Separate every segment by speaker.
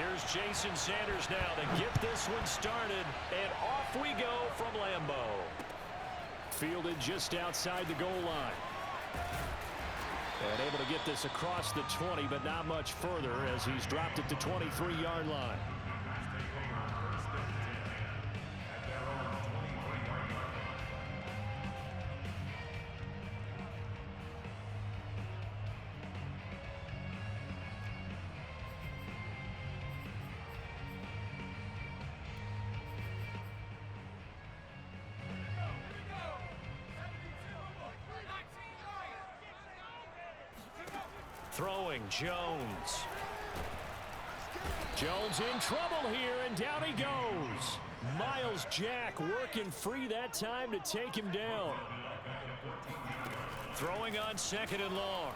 Speaker 1: Here's Jason Sanders now to get this one started, and off we go from Lambeau. Fielded just outside the goal line. And able to get this across the 20, but not much further as he's dropped it to 23-yard line. Throwing Jones. Jones in trouble here, and down he goes. Miles Jack working free that time to take him down. Throwing on 2nd and long.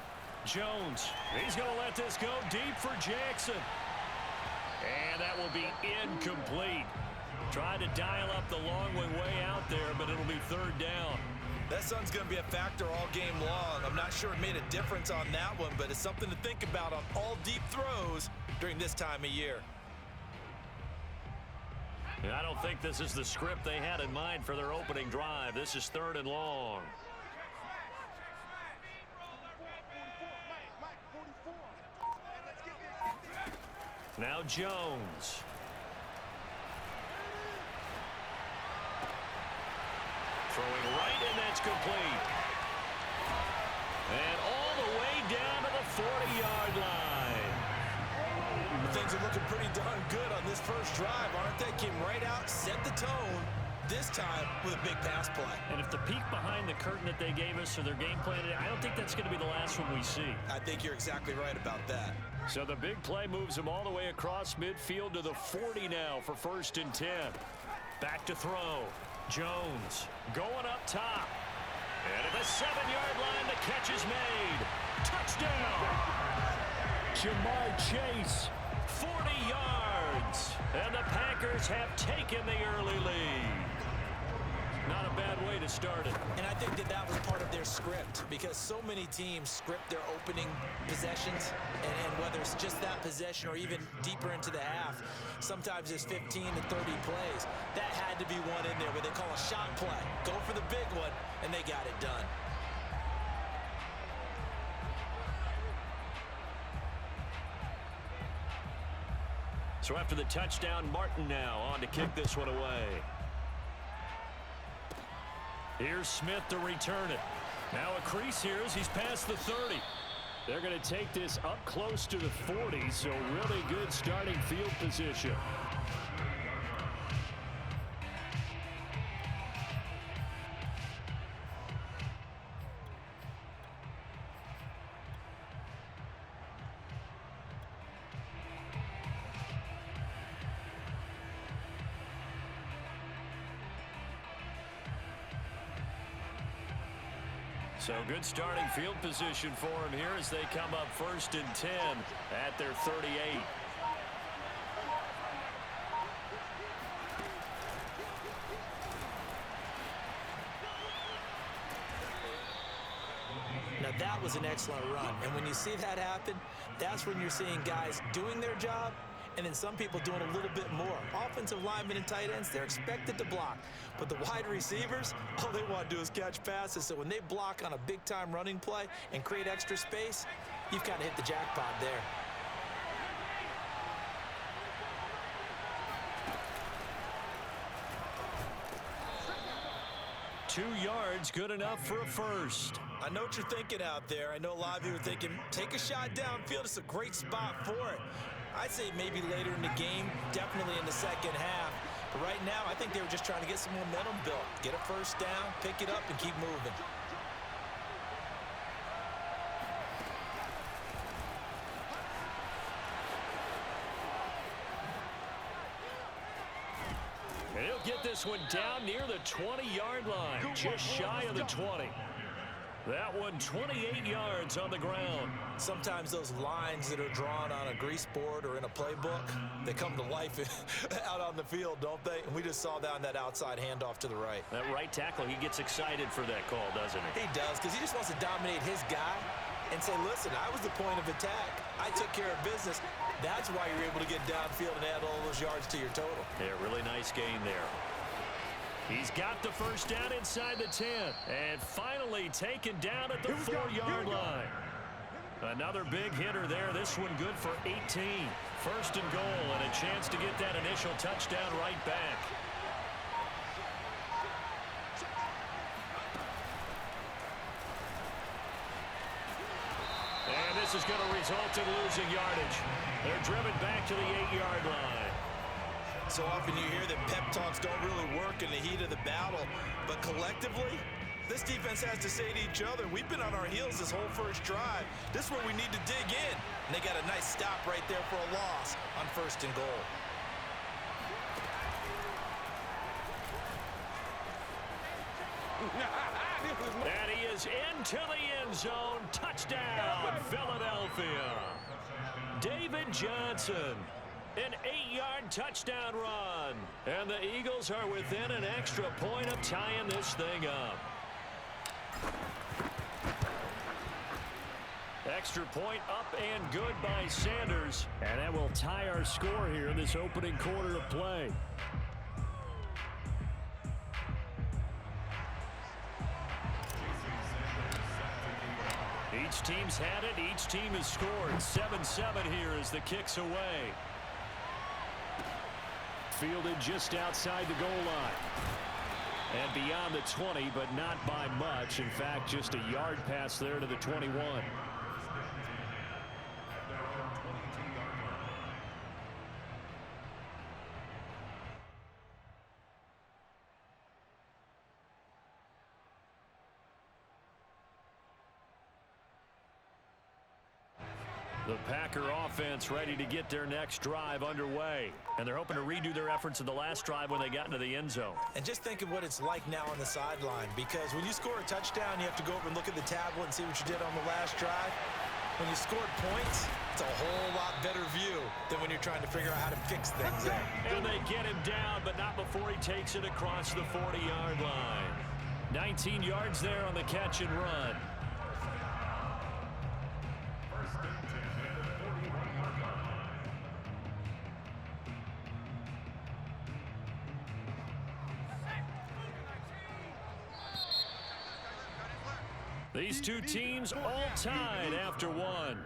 Speaker 1: Jones, he's going to let this go deep for Jackson. And that will be incomplete. Tried to dial up the long way out there, but it'll be 3rd down.
Speaker 2: That sun's going to be a factor all game long. I'm not sure it made a difference on that one, but it's something to think about on all deep throws during this time of year.
Speaker 1: And I don't think this is the script they had in mind for their opening drive. This is 3rd and long. Now Jones. Throwing right, and that's complete. And all the way down to the 40-yard line.
Speaker 2: Things are looking pretty darn good on this first drive, aren't they? Came right out, set the tone, this time with a big pass play.
Speaker 1: And if the peek behind the curtain that they gave us or their game plan, I don't think that's going to be the last one we see.
Speaker 2: I think you're exactly right about that.
Speaker 1: So the big play moves them all the way across midfield to the 40 now for 1st and 10. Back to throw. Jones going up top. And at the 7-yard line, the catch is made. Touchdown! Jamar Chase, 40 yards. And the Packers have taken the early lead. Not a bad way to start it.
Speaker 2: And I think that was part of their script, because so many teams script their opening possessions, and whether it's just that possession or even deeper into the half, sometimes it's 15 to 30 plays. That had to be one in there where they call a shot play. Go for the big one, and they got it done.
Speaker 1: So after the touchdown, Martin now on to kick this one away. Here's Smith to return it. Now a crease here as he's past the 30. They're going to take this up close to the 40, so really good starting field position. So good starting field position for him here as they come up 1st and 10 at their 38.
Speaker 2: Now that was an excellent run, and when you see that happen, that's when you're seeing guys doing their job and then some people doing a little bit more. Offensive linemen and tight ends, they're expected to block. But the wide receivers, all they want to do is catch passes. So when they block on a big-time running play and create extra space, you've kind of hit the jackpot there.
Speaker 1: Two yards, good enough for a first.
Speaker 2: I know what you're thinking out there. I know a lot of you are thinking, take a shot downfield. It's a great spot for it. I'd say maybe later in the game, definitely in the second half. But right now, I think they were just trying to get some momentum built. Get a first down, pick it up, and keep moving.
Speaker 1: And he'll get this one down near the 20-yard line, just shy of the 20. That one 28 yards on the ground.
Speaker 2: Sometimes those lines that are drawn on a grease board or in a playbook, they come to life out on the field, don't they? And we just saw that on that outside handoff to the right.
Speaker 1: That right tackle, he gets excited for that call, doesn't he?
Speaker 2: He does, because he just wants to dominate his guy and say, listen, I was the point of attack. I took care of business. That's why you're able to get downfield and add all those yards to your total.
Speaker 1: Yeah, really nice gain there. He's got the first down inside the 10. And finally taken down at the 4-yard line. Another big hitter there. This one good for 18. First and goal, and a chance to get that initial touchdown right back. And this is going to result in losing yardage. They're driven back to the 8-yard line.
Speaker 2: So often you hear that pep talks don't really work in the heat of the battle, but collectively, this defense has to say to each other, we've been on our heels this whole first drive. This is where we need to dig in. And they got a nice stop right there for a loss on first and goal.
Speaker 1: And he is into the end zone. Touchdown, Philadelphia. David Johnson. An 8-yard touchdown run. And the Eagles are within an extra point of tying this thing up. Extra point up and good by Sanders. And that will tie our score here in this opening quarter of play. Each team's had it. Each team has scored. 7-7 here as the kick's away. Fielded just outside the goal line. And beyond the 20, but not by much. In fact, just a yard pass there to the 21. The Packer offense ready to get their next drive underway. And they're hoping to redo their efforts in the last drive when they got into the end zone.
Speaker 2: And just think of what it's like now on the sideline, because when you score a touchdown, you have to go over and look at the tablet and see what you did on the last drive. When you scored points, it's a whole lot better view than when you're trying to figure out how to fix things up.
Speaker 1: And they get him down, but not before he takes it across the 40-yard line. 19 yards there on the catch and run. These two teams all tied after one.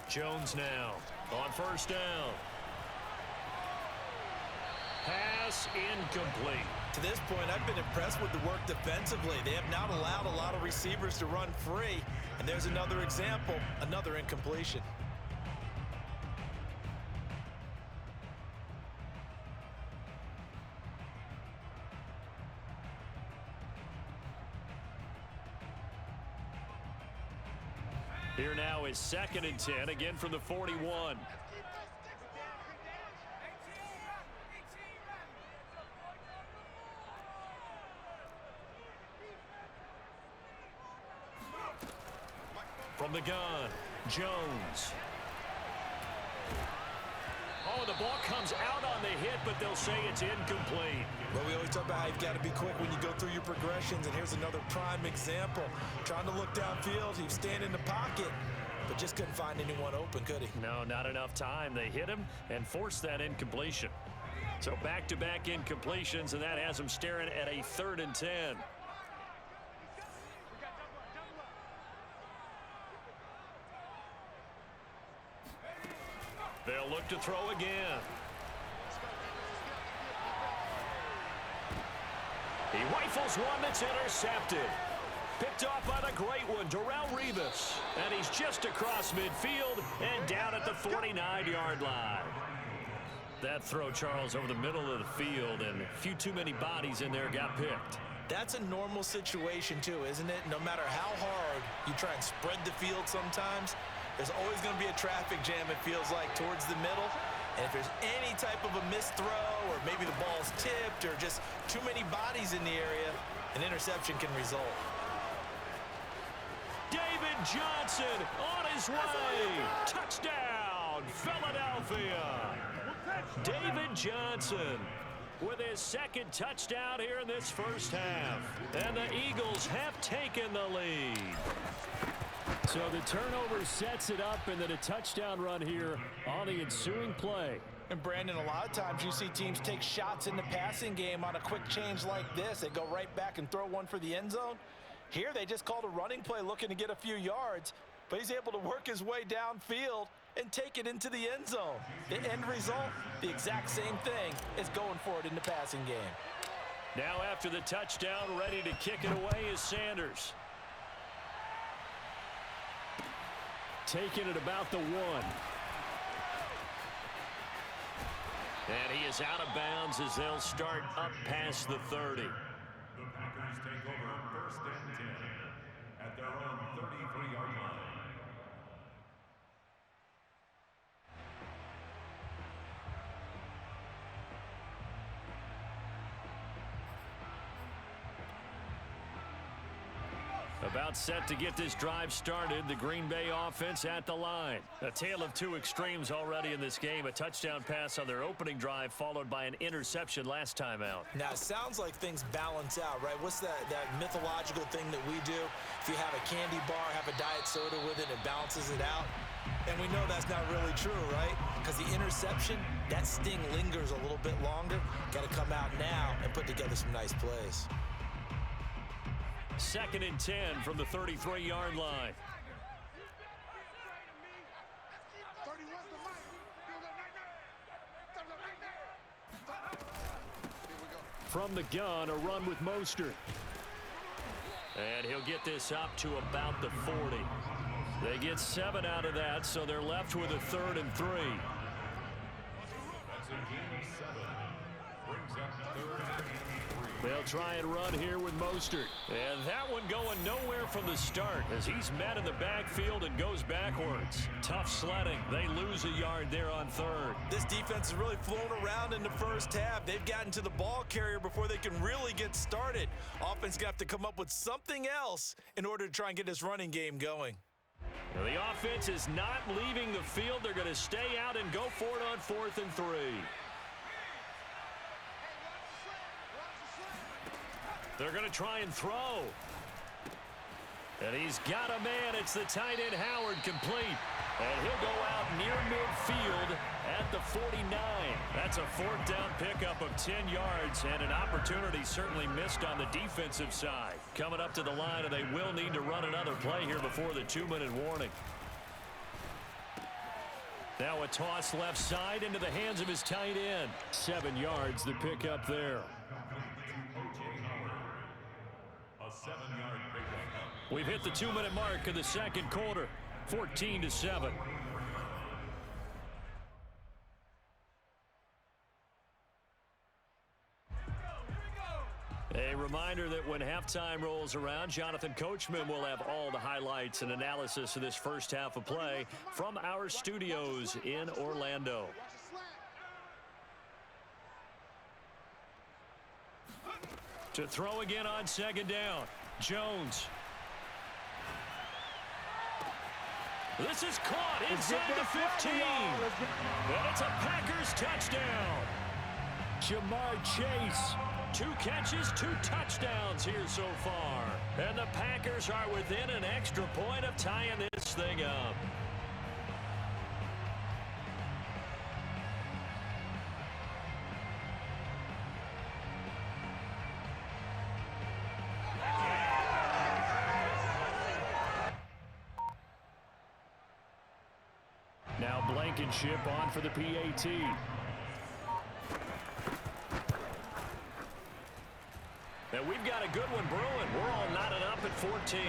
Speaker 1: Jones now on first down. Pass incomplete.
Speaker 2: To this point, I've been impressed with the work defensively. They have not allowed a lot of receivers to run free. And there's another example, another incompletion.
Speaker 1: Here now is 2nd and 10, again from the 41. From the gun, Jones. Oh, the ball comes out on the hit, but they'll say it's incomplete.
Speaker 2: Well, we always talk about how you've got to be quick when you go through your progressions, and here's another prime example. Trying to look downfield, he's standing in the pocket, but just couldn't find anyone open, could he?
Speaker 1: No, not enough time. They hit him and forced that incompletion. So back-to-back incompletions, and that has him staring at a 3rd and 10. They'll look to throw again. He rifles one that's intercepted. Picked off by the great one, Darrelle Revis. And he's just across midfield and down at the 49-yard line. That throw, Charles, over the middle of the field, and a few too many bodies in there got picked.
Speaker 2: That's a normal situation too, isn't it? No matter how hard you try and spread the field sometimes, there's always going to be a traffic jam, it feels like, towards the middle. And if there's any type of a missed throw or maybe the ball's tipped or just too many bodies in the area, an interception can result.
Speaker 1: David Johnson on his way. Touchdown, Philadelphia. David Johnson with his second touchdown here in this first half. And the Eagles have taken the lead. So the turnover sets it up, and then a touchdown run here on the ensuing play.
Speaker 2: And Brandon, a lot of times you see teams take shots in the passing game on a quick change like this. They go right back and throw one for the end zone. Here they just called a running play looking to get a few yards, but he's able to work his way downfield and take it into the end zone. The end result, the exact same thing as going for it in the passing game.
Speaker 1: Now after the touchdown, ready to kick it away is Sanders. Taking it about the 1. And he is out of bounds as they'll start up past the 30.
Speaker 3: The Packers take over 1st and 10 at their own 33-yard line.
Speaker 1: About set to get this drive started. The Green Bay offense at the line. A tale of two extremes already in this game. A touchdown pass on their opening drive followed by an interception last time out.
Speaker 2: Now, it sounds like things balance out, right? What's that mythological thing that we do? If you have a candy bar, have a diet soda with it, it balances it out. And we know that's not really true, right? Because the interception, that sting lingers a little bit longer. Got to come out now and put together some nice plays.
Speaker 1: 2nd and 10 from the 33-yard line. From the gun, a run with Mostert. And he'll get this up to about the 40. They get 7 out of that, so they're left with a 3rd and 3.
Speaker 3: That's a gain of 7. Brings up 3rd and 3.
Speaker 1: They'll try and run here with Mostert. And that one going nowhere from the start as he's met in the backfield and goes backwards. Tough sledding. They lose a yard there on 3rd.
Speaker 2: This defense has really flown around in the first half. They've gotten to the ball carrier before they can really get started. Offense going to have to come up with something else in order to try and get this running game going.
Speaker 1: Now, the offense is not leaving the field. They're going to stay out and go for it on 4th and 3. They're going to try and throw. And he's got a man. It's the tight end Howard, complete. And he'll go out near midfield at the 49. That's a 4th down pickup of 10 yards and an opportunity certainly missed on the defensive side. Coming up to the line, and they will need to run another play here before the 2-minute warning. Now a toss left side into the hands of his tight end. 7 yards the pickup there.
Speaker 3: A 7-yard pickup.
Speaker 1: We've hit the 2-minute mark of the second quarter. 14-7. A reminder that when halftime rolls around, Jonathan Coachman will have all the highlights and analysis of this first half of play from our studios in Orlando. To throw again on 2nd down. Jones. This is caught inside the 15. And it's a Packers touchdown. Jamar Chase. 2 catches, 2 touchdowns here so far. And the Packers are within an extra point of tying this thing up. Now Blankenship on for the PAT. And we've got a good one brewing. We're all knotted up at 14.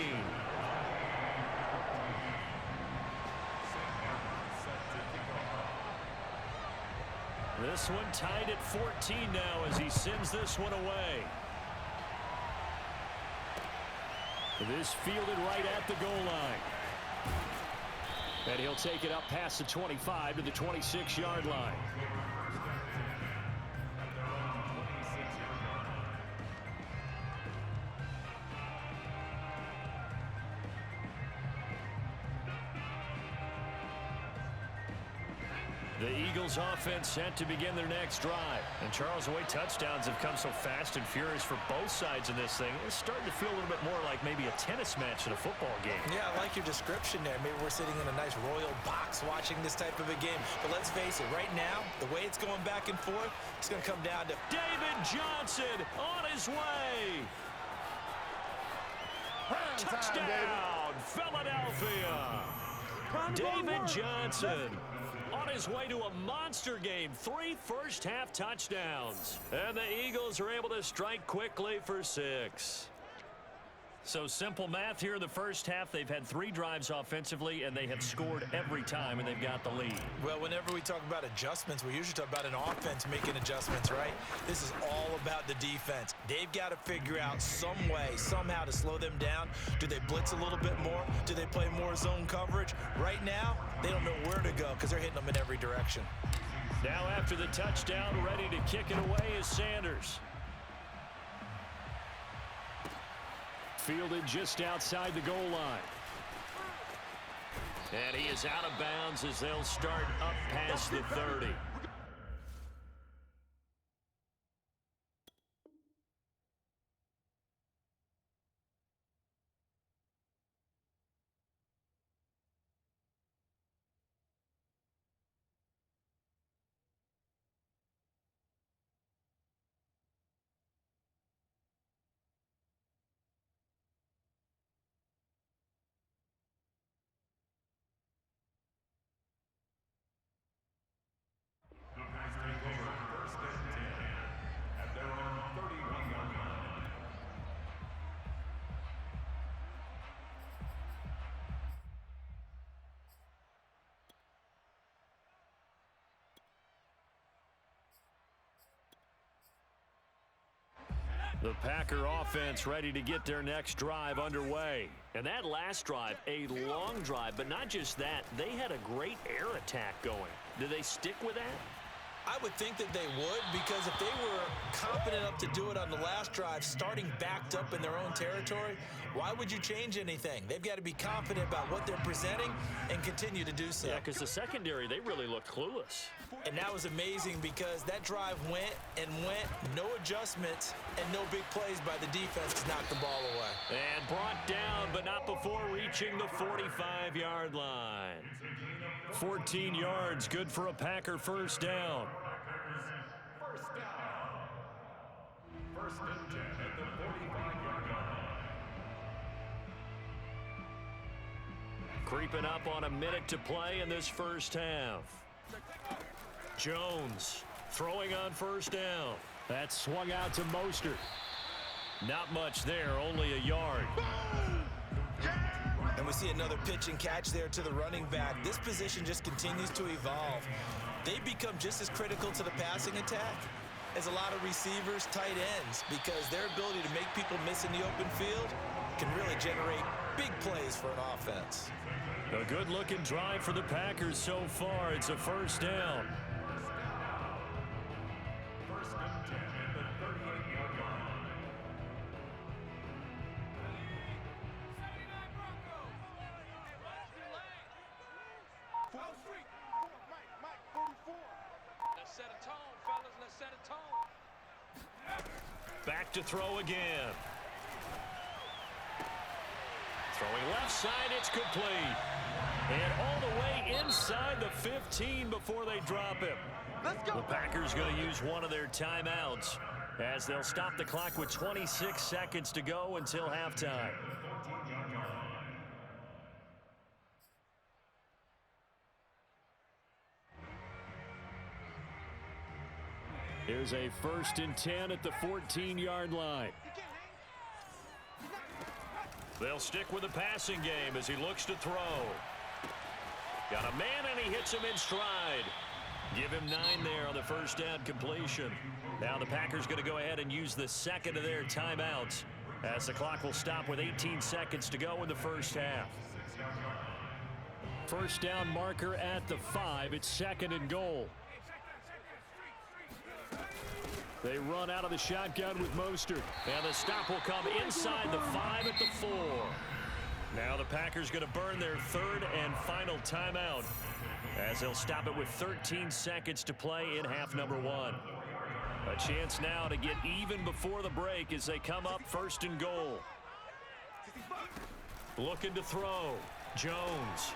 Speaker 1: This one tied at 14 now as he sends this one away. This fielded right at the goal line. And he'll take it up past the 25 to the 26-yard line. The Eagles offense set to begin their next drive. And Charles, the way touchdowns have come so fast and furious for both sides in this thing, it's starting to feel a little bit more like maybe a tennis match in a football game. Yeah,
Speaker 2: I like your description there. Maybe we're sitting in a nice royal box watching this type of a game. But let's face it, right now, the way it's going back and forth, it's going to come down to David Johnson on his way. Touchdown, Philadelphia. David Johnson on his way to a monster game. 3 first-half touchdowns. And the Eagles are able to strike quickly for 6. So simple math here in the first half. They've had 3 drives offensively, and they have scored every time, and they've got the lead. Well, whenever we talk about adjustments, we usually talk about an offense making adjustments, right? This is all about the defense. They've got to figure out some way, somehow to slow them down. Do they blitz a little bit more? Do they play more zone coverage? Right now, they don't know where to go because they're hitting them in every direction. Now after the touchdown, ready to kick it away is Sanders. Fielded just outside the goal line. And he is out of bounds as they'll start up past the 30. The Packer offense ready to get their next drive underway. And that last drive, a long drive, but not just that. They had a great air attack going. Do they stick with that? I would think that they would, because if they were confident enough to do it on the last drive, starting backed up in their own territory, why would you change anything? They've got to be confident about what they're presenting and continue to do so. Yeah, because the secondary, they really looked clueless. And that was amazing because that drive went and went, no adjustments, and no big plays by the defense to knock the ball away. And brought down, but not before reaching the 45-yard line. 14 yards, good for a Packer first down.
Speaker 3: First and 10 at the 45-yard line.
Speaker 1: Creeping up on a minute to play in this first half. Jones throwing on first down. That swung out to Mostert. Not much there, only a yard.
Speaker 2: And we see another pitch and catch there to the running back. This position just continues to evolve. They become just as critical to the passing attack as a lot of receivers, tight ends, because their ability to make people miss in the open field can really generate big plays for an offense.
Speaker 1: A good-looking drive for the Packers so far. It's a first down.
Speaker 3: First and 10 at the 38-yard line.
Speaker 4: Let's set a tone, fellas. Let's set a tone.
Speaker 1: Back to throw again. Throwing left side, it's complete. And all the way inside the 15 before they drop him. Let's go. The Packers going to use one of their timeouts as they'll stop the clock with 26 seconds to go until halftime. Here's a first and 10 at the 14-yard line. They'll stick with the passing game as he looks to throw. Got a man, and he hits him in stride. Give him 9 there on the first down completion. Now the Packers going to go ahead and use the second of their timeouts as the clock will stop with 18 seconds to go in the first half. First down marker at the 5. It's 2nd and goal. They run out of the shotgun with Mostert. And the stop will come inside the 5 at the 4. Now the Packers going to burn their 3rd and final timeout as they'll stop it with 13 seconds to play in half number 1. A chance now to get even before the break as they come up 1st and goal. Looking to throw. Jones.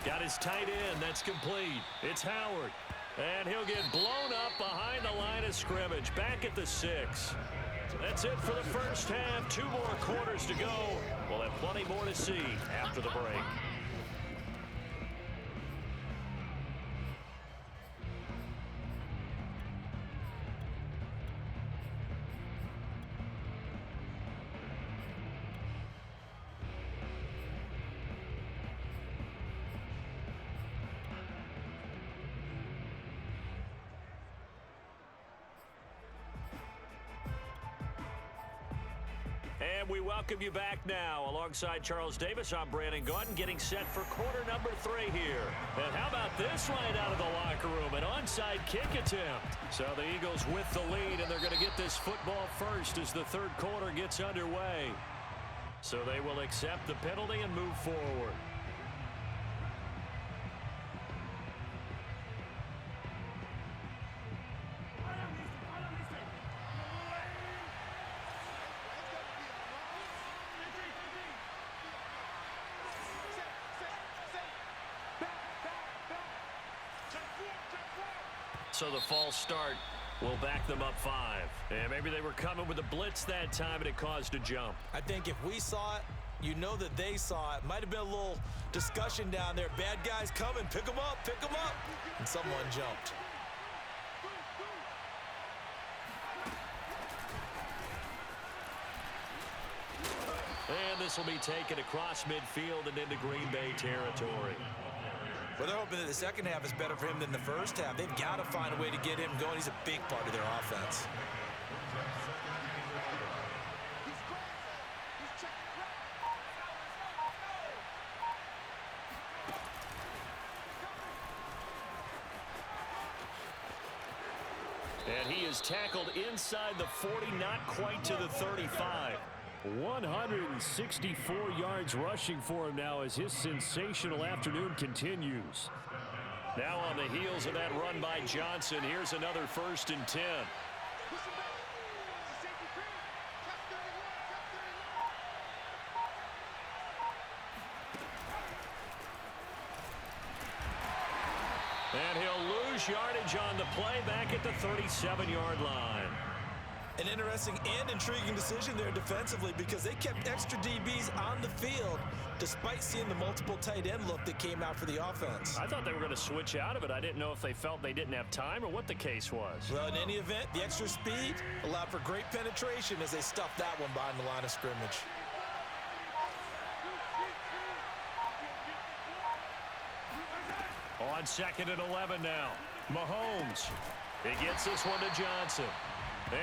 Speaker 1: Got his tight end. That's complete. It's Howard. And he'll get blown up behind the line of scrimmage. Back at the 6. That's it for the first half. 2 more quarters to go. We'll have plenty more to see after the break. And we welcome you back now. Alongside Charles Davis, I'm Brandon Gaudin, getting set for quarter number 3 here. And how about this right out of the locker room? An onside kick attempt. So the Eagles with the lead, and they're going to get this football first as the 3rd quarter gets underway. So they will accept the penalty and move forward. So the false start will back them up 5. And maybe they were coming with a blitz that time and it caused a jump.
Speaker 2: I think if we saw it, you know that they saw it. Might have been a little discussion down there. Bad guys coming. Pick them up. Pick them up. And someone jumped.
Speaker 1: And this will be taken across midfield and into Green Bay territory.
Speaker 2: Well, they're hoping that the second half is better for him than the first half. They've got to find a way to get him going. He's a big part of their offense.
Speaker 1: And he is tackled inside the 40, not quite to the 35. 164 yards rushing for him now as his sensational afternoon continues. Now on the heels of that run by Johnson, here's another 1st and 10. And he'll lose yardage on the play back at the 37-yard line.
Speaker 2: An interesting and intriguing decision there defensively because they kept extra DBs on the field despite seeing the multiple tight end look that came out for the offense.
Speaker 1: I thought they were going to switch out of it. I didn't know if they felt they didn't have time or what the case was.
Speaker 2: Well, in any event, the extra speed allowed for great penetration as they stuffed that one behind the line of scrimmage.
Speaker 1: On 2nd and 11 now. Mahomes. He gets this one to Johnson.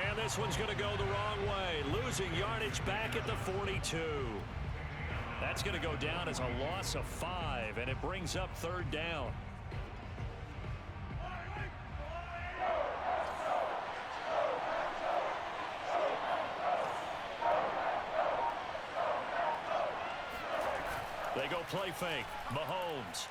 Speaker 1: And this one's going to go the wrong way. Losing yardage back at the 42. That's going to go down as a loss of 5, and it brings up 3rd down. They go play fake. Mahomes.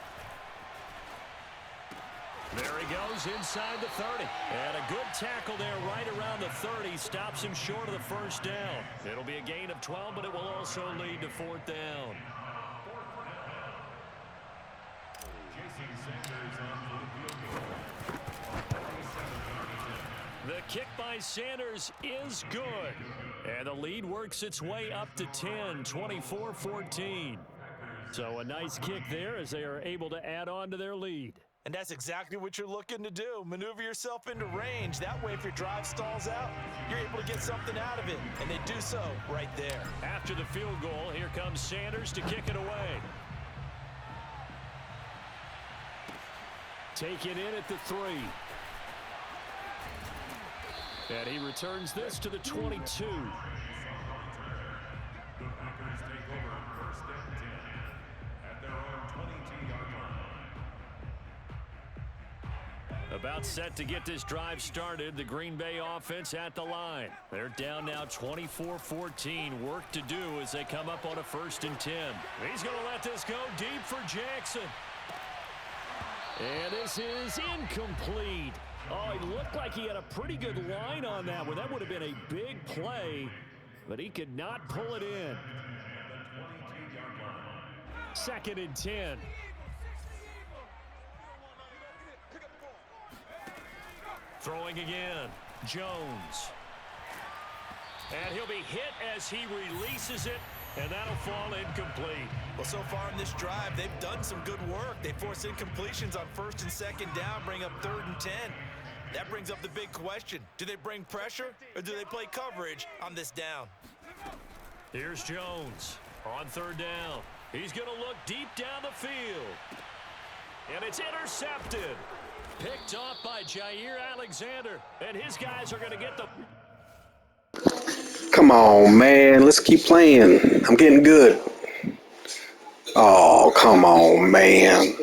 Speaker 1: There he goes inside the 30. And a good tackle there right around the 30. Stops him short of the 1st down. It'll be a gain of 12, but it will also lead to 4th down. The kick by Sanders is good. And the lead works its way up to 10, 24-14. So a nice kick there as they are able to add on to their lead.
Speaker 2: And that's exactly what you're looking to do. Maneuver yourself into range. That way, if your drive stalls out, you're able to get something out of it. And they do so right there.
Speaker 1: After the field goal, here comes Sanders to kick it away. Taken in at the 3. And he returns this to the 22.
Speaker 3: The Packers take over first and 10 at their own 22-yard line.
Speaker 1: About set to get this drive started. The Green Bay offense at the line. They're down now 24-14. Work to do as they come up on a first and 10. He's going to let this go deep for Jackson. And this is incomplete. Oh, he looked like he had a pretty good line on that one. That would have been a big play, but he could not pull it in. Second and 10. Throwing again, Jones. And he'll be hit as he releases it, and that'll fall incomplete.
Speaker 2: Well, so far in this drive, they've done some good work. They force incompletions on first and second down, bring up third and 10. That brings up the big question. Do they bring pressure, or do they play coverage on this down?
Speaker 1: Here's Jones on third down. He's going to look deep down the field. And it's intercepted. Picked off by Jair Alexander. And his guys are going to get the...
Speaker 5: Come on, man. Let's keep playing. I'm getting good. Oh, come on, man.